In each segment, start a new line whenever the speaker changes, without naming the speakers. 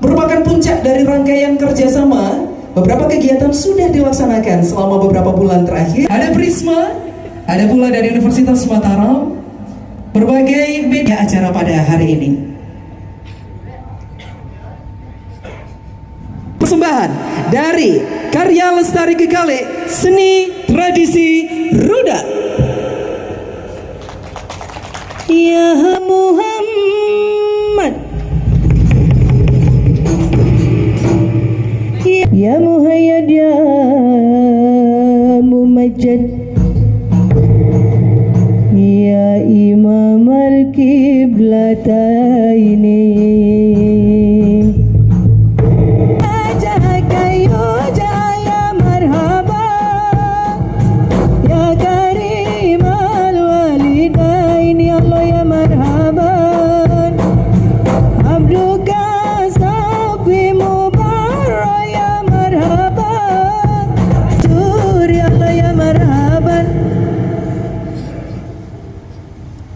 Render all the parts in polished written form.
merupakan puncak dari rangkaian kerjasama. Beberapa kegiatan sudah dilaksanakan selama beberapa bulan terakhir. Ada Prisma, ada pula dari Universitas Mataram, berbagai media acara pada hari ini. Persembahan dari karya Lestari Kekale, seni tradisi Rudat. Ya Muhammad, ya Muhayyad, ya Mumajjad, ya Imam al-Qiblataini.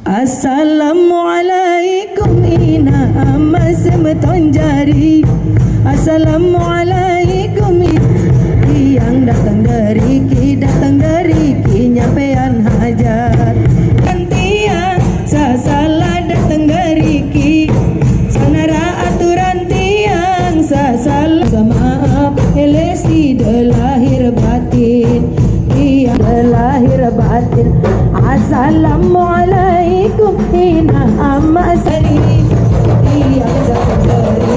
Assalamualaikum ina amas metonjari. Assalamualaikum yang datang dari ki nyampean hajat. Tiang sasalah datang dari ki sanara aturan tiang sasalah samaaf elesi delahir batin tiang delahir batin. Assalamualaikum ina amasari yang datang dari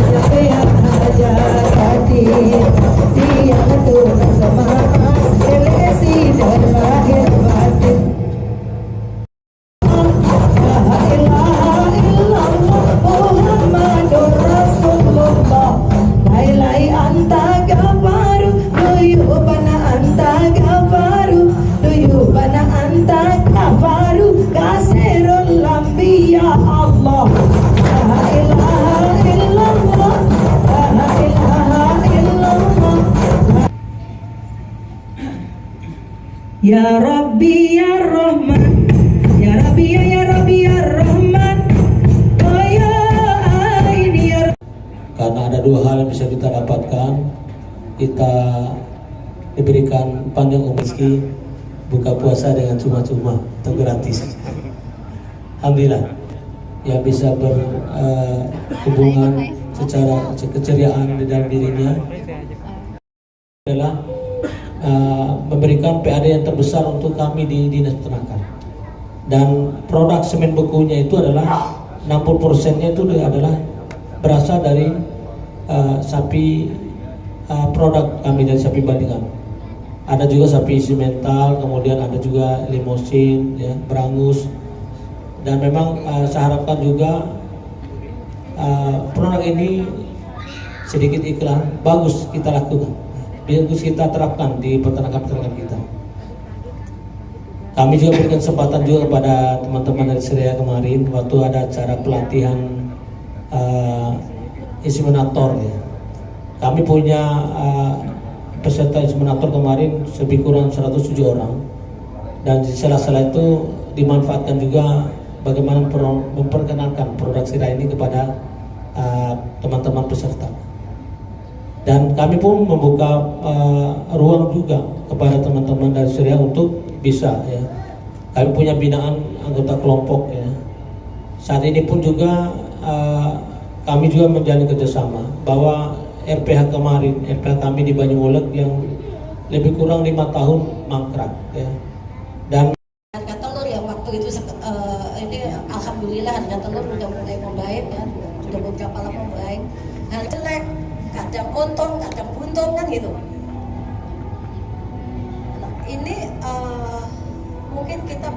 nyampean hajat hadir tiang aturan samaaf elesi delahir batin. Ya Rabbi ya Rahman, ya Rabbi ya Rabbi ya Rahman, oh ya ini ya.
Karena ada dua hal yang bisa kita dapatkan, kita diberikan panjang umur, buka puasa dengan cuma-cuma atau gratis. Alhamdulillah, yang bisa berhubungan secara keceriaan di dalam dirinya adalah memberikan PAD yang terbesar untuk kami di Dinas Peternakan. Dan produk semen bekunya itu adalah 60%-nya itu adalah berasal dari sapi, produk kami dari sapi bandingan. Ada juga sapi simental, kemudian ada juga limosin, ya, berangus. Dan memang saya harapkan juga produk ini sedikit iklan bagus kita lakukan, bagus kita terapkan di peternakan kita. Kami juga berikan kesempatan juga kepada teman-teman dari Seria kemarin waktu ada acara pelatihan inseminator, ya. Kami punya peserta inseminator kemarin lebih kurang 107 orang, dan di sela-sela itu dimanfaatkan juga bagaimana memperkenalkan produk Seria ini kepada teman-teman peserta. Dan kami pun membuka ruang juga kepada teman-teman dari Seria untuk bisa, ya. Kami punya binaan anggota kelompok, ya. Saat ini pun juga kami juga menjalin kerjasama bahwa RPH kemarin, RPH kami di Banyuolek yang lebih kurang 5 tahun mangkrak, ya. Dan
harga telur yang waktu itu ini alhamdulillah harga telur udah mulai membaik, ya, sudah beberapa lama membaik. Harga jelek, kadang untung, kadang buntung, kan gitu. Nah, ini mungkin kita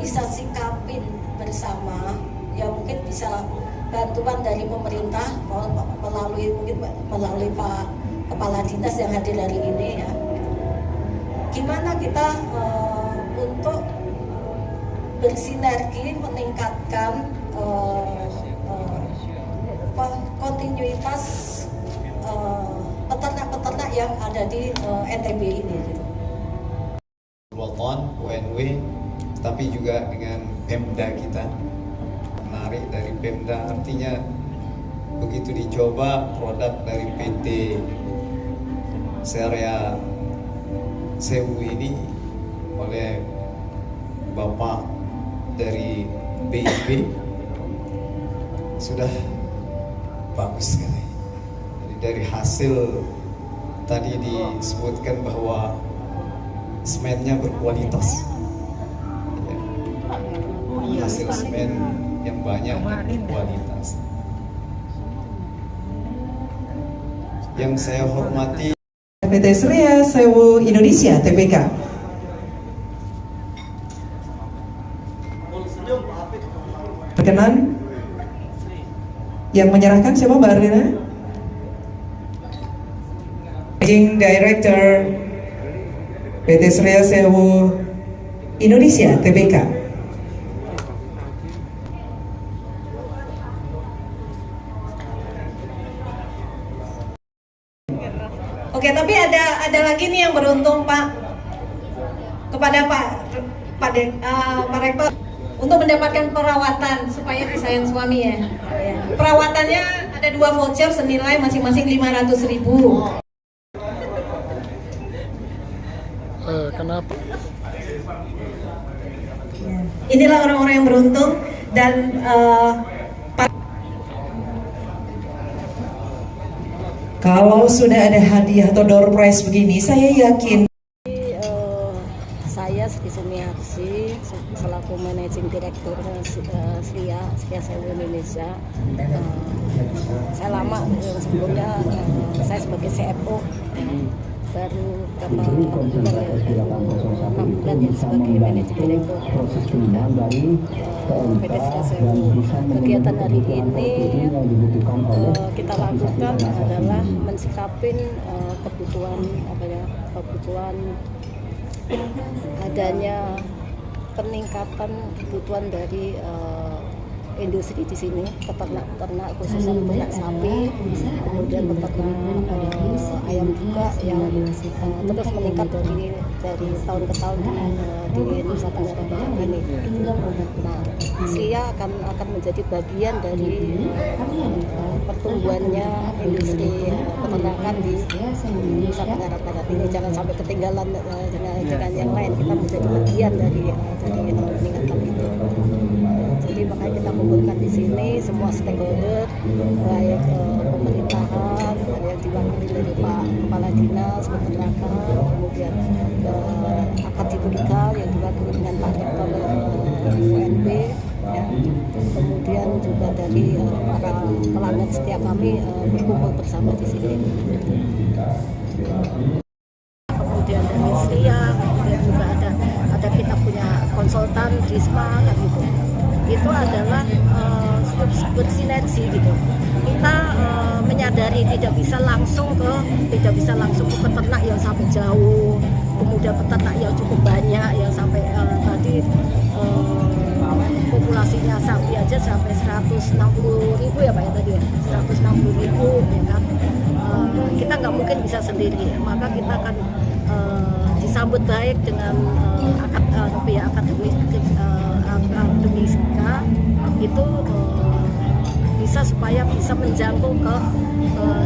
bisa sikapin bersama, ya, mungkin bisa bantuan dari pemerintah melalui Pak Kepala Dinas yang hadir hari ini, ya. Gimana kita untuk bersinergi meningkatkan kontinuitas peternak-peternak yang ada di NTB ini, gitu.
UNW, tapi juga dengan Pemda kita menarik dari Pemda, artinya begitu dicoba produk dari PT Seria Sewu ini oleh Bapak dari BIP sudah bagus sekali. Jadi dari hasil tadi disebutkan bahwa semennya berkualitas, ya. Hasil semen yang banyak dan berkualitas. Yang saya hormati
PT Seria Sewu Indonesia TBK. Berkenan yang menyerahkan siapa, Mbak Arlina? Managing Director PT Seria Sewu Indonesia TBK.
Oke, tapi ada lagi nih yang beruntung, Pak, kepada Pak Rektor untuk mendapatkan perawatan supaya disayang suami ya. Perawatannya ada 2 voucher senilai masing-masing 500.000.
Kenapa?
Inilah orang-orang yang beruntung dan
Kalau sudah ada hadiah atau door prize begini, saya yakin
saya Sri Sumiarsi selaku Managing Director Seria Sewu Indonesia. Saya lama sebelumnya saya sebagai CFO, baru berapa bulan ya sebagai Managing Director PT Seria Sewu. Kegiatan hari ini kita lakukan adalah mensikapin kebutuhan adanya peningkatan kebutuhan dari industri di sini, peternak khususnya peternak sapi, kemudian peternak ayam juga yang terus meningkat dari tahun ke tahun di Nusa Tenggara Barat ini. Nah, Seria akan menjadi bagian dari pertumbuhannya industri peternakan di Nusa Tenggara Barat ini. Jangan sampai ketinggalan dengan yang lain. Kita menjadi bagian dari peningkatan itu. Jadi makanya kita kumpulkan di sini semua stakeholder, baik pemerintahan, ada yang diwakili dari Pak Kepala Dinas Peternakan, kemudian akademika yang diwakili dengan Pak Rektor UNB, ya. Kemudian juga dari para pelanggan setia kami berkumpul bersama di sini. Kemudian dari Seria, kemudian juga ada kita punya konsultan Risma kan gitu. Itu adalah bersinergi gitu. Kita menyadari tidak bisa langsung ke peternak yang sampai jauh, kemudian peternak yang cukup banyak yang sampai tadi populasinya sapi aja sampai 160.000 ya Pak ya tadi ya, 160.000 ya kan. Kita nggak mungkin bisa sendiri, maka kita akan disambut baik dengan akademika itu supaya bisa menjangkau ke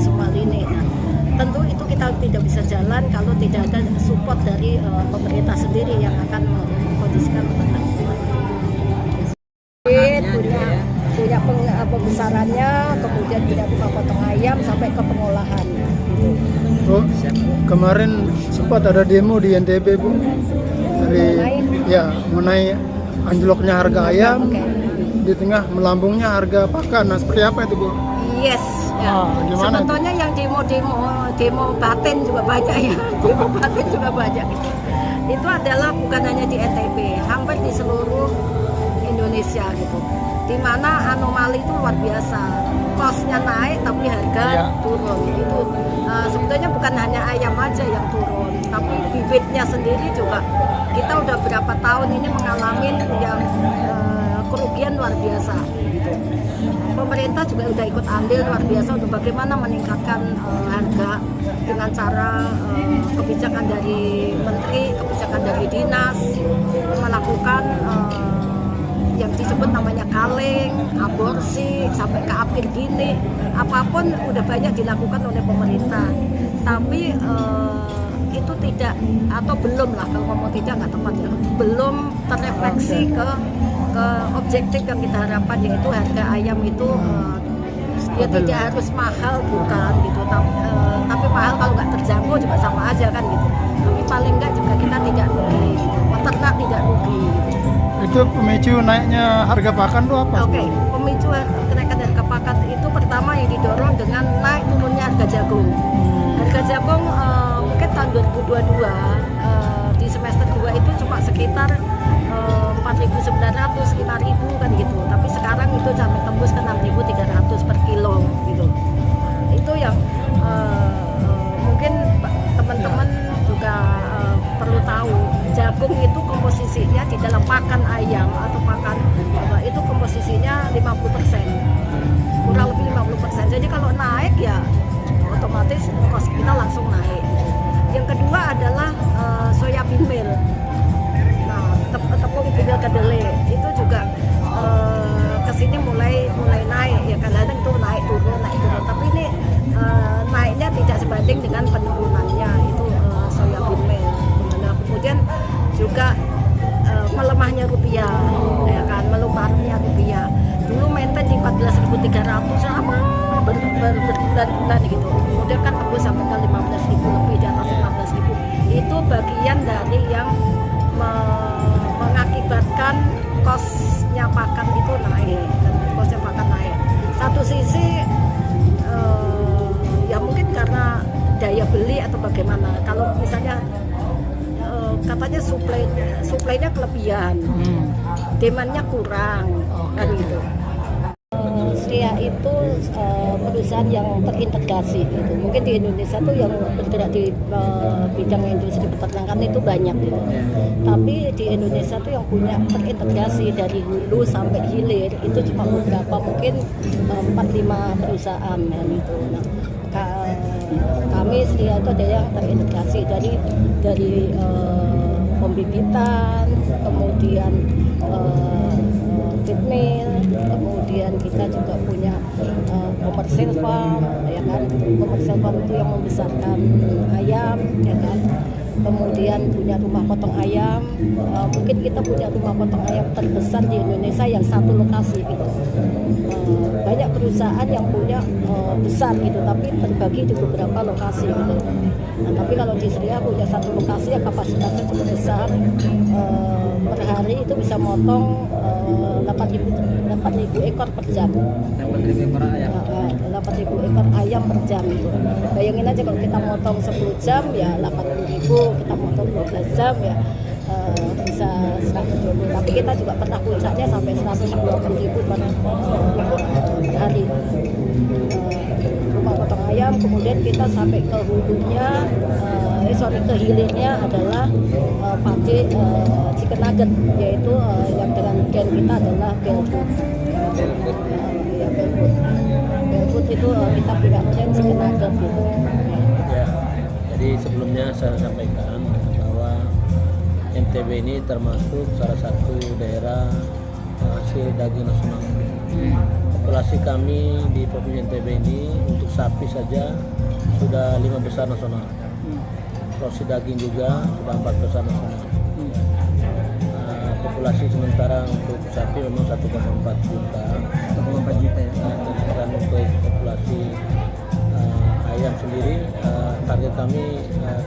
semua lini. Nah, tentu itu kita tidak bisa jalan kalau tidak ada support dari pemerintah sendiri yang akan mengkondisikan peternak. Punya pembesarannya, kemudian punya tukang potong ayam sampai ke pengolahan.
Bu, kemarin sempat ada demo di NTB Bu, mengenai anjloknya harga ayam, di tengah melambungnya harga pakan. Nah, seperti apa itu Bu?
Yes, ya. Sebetulnya yang demo batin juga banyak ya, demo batin juga banyak. Itu adalah bukan hanya di NTB, hampir di seluruh Indonesia gitu. Di mana anomali itu luar biasa, kosnya naik tapi harga turun. Itu sebetulnya bukan hanya ayam aja yang turun, tapi bibitnya sendiri juga. Kita udah berapa tahun ini mengalami yang kerugian luar biasa. Gitu. Pemerintah juga udah ikut andil luar biasa untuk bagaimana meningkatkan harga dengan cara kebijakan dari menteri, kebijakan dari dinas, melakukan yang disebut namanya kaleng, aborsi, sampai ke apir gini, apapun udah banyak dilakukan oleh pemerintah. Tapi itu tidak, atau belum lah, kalau ngomong tidak nggak tepat ya, belum terrefleksi ke objektif yang kita harapkan, yaitu harga ayam itu ya tidak harus mahal, bukan gitu, tapi mahal kalau nggak terjangkau juga sama aja kan gitu. Tapi paling nggak juga kita tidak rugi, peternak tidak rugi.
Itu pemicu naiknya harga pakan tuh apa?
Oke, pemicu kenaikan harga pakan itu pertama yang didorong dengan naik turunnya harga jagung. Harga jagung mungkin tahun 2022 di semester 2 itu cuma sekitar 4.900, 5.000 kan gitu. Tapi sekarang itu sampai tembus ke 6.300 per kilo gitu. Nah, itu yang mungkin teman-teman juga perlu tahu. Jagung itu komposisinya di dalam pakan ayam atau pakan itu komposisinya 50%, kurang lebih 50%. Jadi kalau naik ya otomatis kos kita langsung naik. Yang kedua adalah soybean meal. Nah, tepung tinggal kedelai itu juga kesini mulai naik ya, kadang-kadang itu naik turun. Tapi ini naiknya tidak sebanding dengan penurunannya itu soybean meal. Nah, kemudian juga melemahnya rupiah, ya kan, melemahnya rupiah. Dulu maintain di 14.300 lama berbulan-bulan gitu. Kemudian kan tembus sampai ke 15.000, lebih di atas 15.000. Itu bagian dari yang mengakibatkan kosnya pakan itu naik, dan kosnya pakan naik. Satu sisi ya mungkin karena daya beli atau bagaimana. Kalau misalnya katanya suplainya kelebihan, demandnya kurang, kan gitu. Sria itu perusahaan yang terintegrasi gitu. Mungkin di Indonesia tuh yang bergerak di bidang industri peternakan itu banyak gitu. Tapi di Indonesia tuh yang punya terintegrasi dari hulu sampai hilir itu cuma beberapa, mungkin 4-5 perusahaan ya gitu. Nah, kami Sria itu ada yang terintegrasi dari pembibitan, kemudian feed mill, kemudian kita juga punya commercial farm, ya kan. Commercial farm itu yang membesarkan ayam, ya kan. Kemudian punya rumah potong ayam, mungkin kita punya rumah potong ayam terbesar di Indonesia yang satu lokasi gitu. Banyak perusahaan yang punya besar gitu, tapi terbagi di beberapa lokasi gitu. Nah, tapi kalau di Sria punya satu lokasi yang kapasitasnya cukup besar, per hari itu bisa motong 8.000 ekor per jam. 8.000 ekor ayam. 8.000 ekor ayam per jam gitu. Bayangin aja kalau kita motong 10 jam ya 80.000, kita motong 12 jam ya bisa 120. Tapi kita juga pernah puncaknya sampai 120.000 per hari. Rumah potong ayam, kemudian kita sampai ke hulunya, ke hilirnya adalah pakai chicken nugget, yaitu yang dengan brand kita adalah Belfood. Ya, Belfood itu kita punya brand chicken nugget gitu.
Ya, jadi sebelumnya saya sampaikan bahwa NTB ini termasuk salah satu daerah penghasil daging nasional. Populasi kami di Provinsi NTB ini untuk sapi saja sudah 5 besar nasional. Produksi daging juga sudah 4 besar nasional. Populasi sementara untuk sapi memang 1,4 juta. 1,4 juta ya. Dan untuk populasi ayam sendiri target kami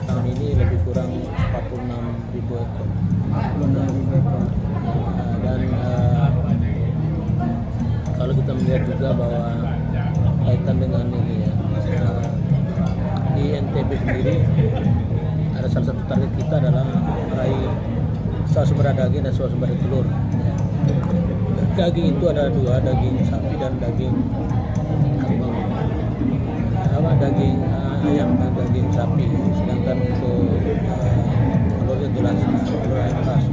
tahun ini lebih kurang 46.000 ekor. 46.000 ekor. Dan kalau kita melihat juga bahwa kaitan dengan ini ya, di NTB sendiri ada salah satu target kita adalah meraih swasembada daging dan swasembada telur. Ya. Daging itu ada 2, daging sapi dan daging kerbau. Daging ayam dan daging sapi. Sedangkan untuk telurnya jelas telur ayam ras.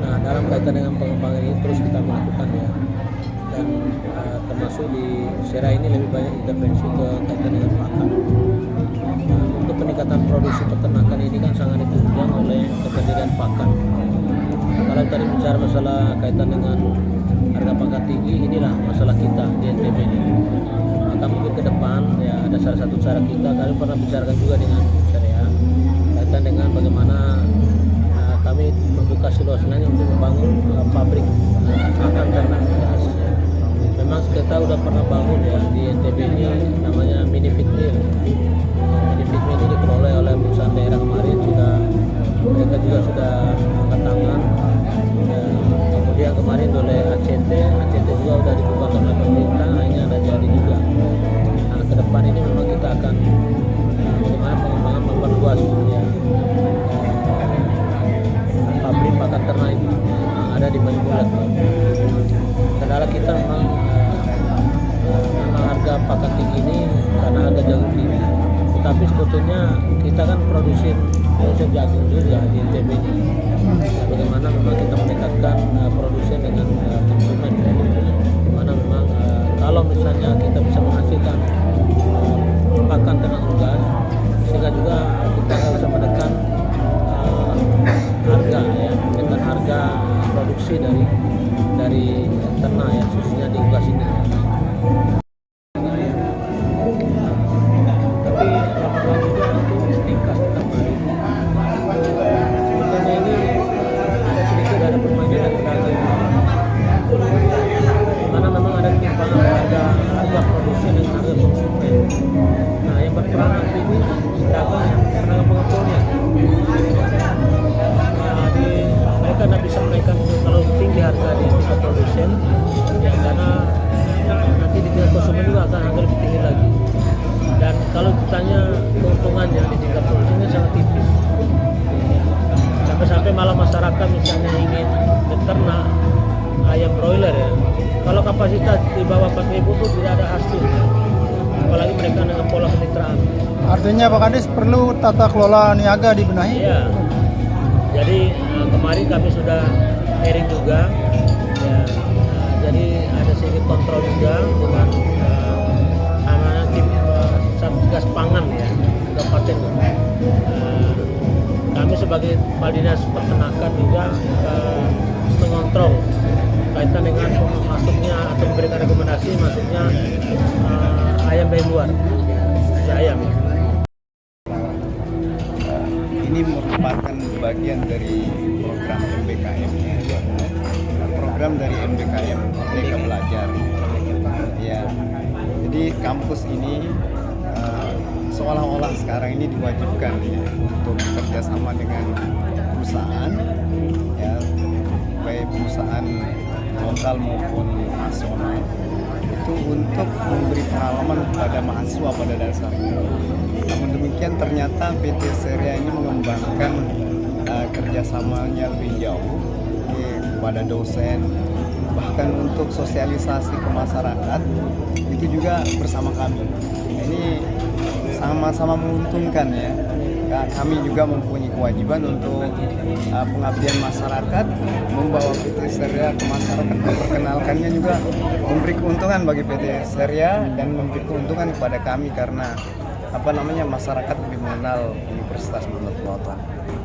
Nah, dalam kaitan dengan pengembangan ini terus kita melakukan ya. Dan termasuk di Sera ini lebih banyak intervensi ke kaitan dengan pakan. Untuk peningkatan produksi peternakan ini kan sangat ditunjang oleh ketersediaan pakan. Kalau tadi bicara masalah kaitan dengan harga pakan tinggi, inilah masalah kita di NTB ini. Maka mungkin ke depan ya ada salah satu cara kita, kami pernah bicarakan juga dengan syariah kaitan dengan bagaimana kami membuka seluas lainnya untuk membangun pabrik pakan ternak. Memang kita udah pernah bangun ya di NTB ini, namanya mini feed mill. Mini feed mill ini dikelola oleh perusahaan daerah kemarin, mereka juga sudah angkat tangan. Kemudian kemarin oleh ACT juga sudah dibuka oleh pemerintah, akhirnya ada jadi juga. Nah, ke depan ini memang kita akan bagaimana pengembangan memperluas ya, pabrik pakan ternak itu yang ada di Banyubulat. Kendala kita memang harga pakan tinggi ini karena harga jagung tinggi. Tetapi sebetulnya kita kan produksi jagung juga di NTB ini. Nah, bagaimana memang kita mendekatkan produsen dengan konsumen ya. Dimana memang kalau misalnya kita bisa menghasilkan pakan ternak unggas, sehingga juga kita bisa menekan harga ya, menekan harga produksi dari ternak ya, khususnya di unggas ini. Tapi laporan juga untuk tingkat kembali. Sebenarnya ini sedikit ada permainan pedagang. Karena memang ada ketimpangan harga produksi dan harga konsumen. Nah, yang berperan nanti ini pedagang yang pedagang pengepulnya. Mereka tidak bisa menaikkan kalau tinggi harga di tingkat produsen ya, karena nanti di tingkat konsumen juga akan harga lebih tinggi lagi. Dan kalau ditanya keuntungannya di tingkat produsennya sangat tipis. Sampai-sampai malah masyarakat misalnya ingin beternak ayam broiler ya, kalau kapasitas di bawah 4.000 itu tidak ada hasil, apalagi mereka dengan pola kemitraan.
Artinya Pak Kades perlu tata kelola niaga dibenahi?
Iya. Jadi kemarin kami sudah hearing juga, ya, jadi ada sedikit kontrol juga dengan anak tim Satgas Pangan ya, Kabupaten. Kami sebagai Kepala Dinas Peternakan juga mengontrol kaitan dengan masuknya atau memberikan rekomendasi masuknya ayam dari luar, ayam.
Ini merupakan bagian dari program MBKM. Program dari MBKM Merdeka Belajar. Ya, jadi kampus ini seolah-olah sekarang ini diwajibkan ya, untuk bekerjasama dengan perusahaan, ya, baik perusahaan lokal maupun nasional, itu untuk memberi pengalaman kepada mahasiswa pada dasarnya. Namun demikian ternyata PT Seria ini mengembangkan kerjasamanya lebih jauh kepada dosen, bahkan untuk sosialisasi ke masyarakat itu juga bersama kami. Ini sama-sama menguntungkan ya. Kami juga mempunyai kewajiban untuk pengabdian masyarakat, membawa PT Seria ke masyarakat, memperkenalkannya juga, memberi keuntungan bagi PT Seria dan memberi keuntungan kepada kami karena masyarakat lebih mengenal Universitas Manado Selatan.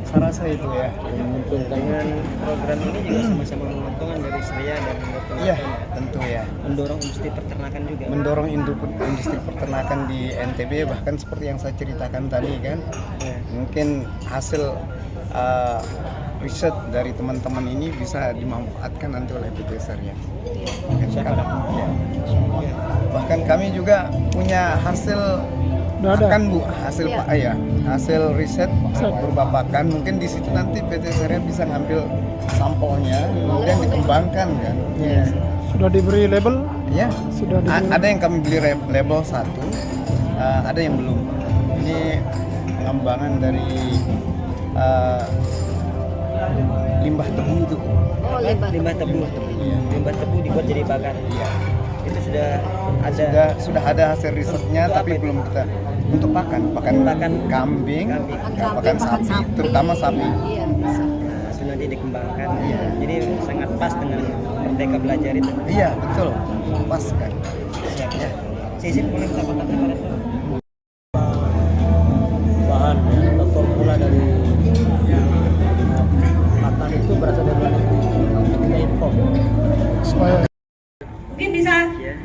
Saya rasa itu ya.
Menguntungkan program ini juga sama-sama menguntungkan dari Seria dan
Iya, tentu ya.
mendorong industri peternakan juga.
Mendorong industri peternakan di NTB, bahkan seperti yang saya ceritakan tadi kan.
Ya.
Mungkin hasil riset dari teman-teman ini bisa dimanfaatkan nanti oleh PT Seria. Bahkan kami juga punya hasil pakan hasil riset berupa pakan. Mungkin di situ nanti PT Seria bisa ngambil sampelnya kemudian dikembangkan kan.
Ya. Sudah diberi label?
Ya,
Sudah diberi.
Ada yang kami beli label 1, ada yang belum. Ini pengembangan dari limbah tebu itu.
Oh,
Limbah tebu.
Iya.
Limbah tebu dibuat jadi pakan.
Iya.
Itu sudah
ada hasil risetnya, tapi belum kita untuk pakan kambing, pakan sapi, terutama sapi.
Iya, bisa.
Sudah dikembangkan. Iya. Jadi sangat pas dengan Merdeka Belajar itu.
Iya, betul. Pas kan.
Siap.
Ya.
Sisi boleh minta kontak kepada itu.
Bahan ya, atau formula dari pakan itu berasal dari luar negeri.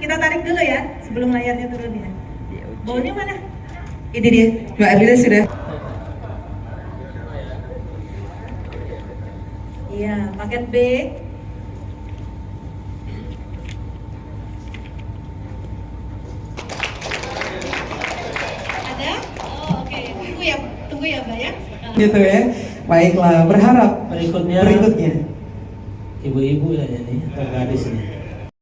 kita tarik dulu ya sebelum layarnya turun ya. Baunya mana?
Ini dia, Mbak Erlina sudah.
Iya, paket B. Ada? Oh, oke. Tunggu ya, Mbak ya.
Gitu ya. Baiklah, berharap
Berikutnya
berikutnya.
ibu-ibu ya ini, atau gadis nih.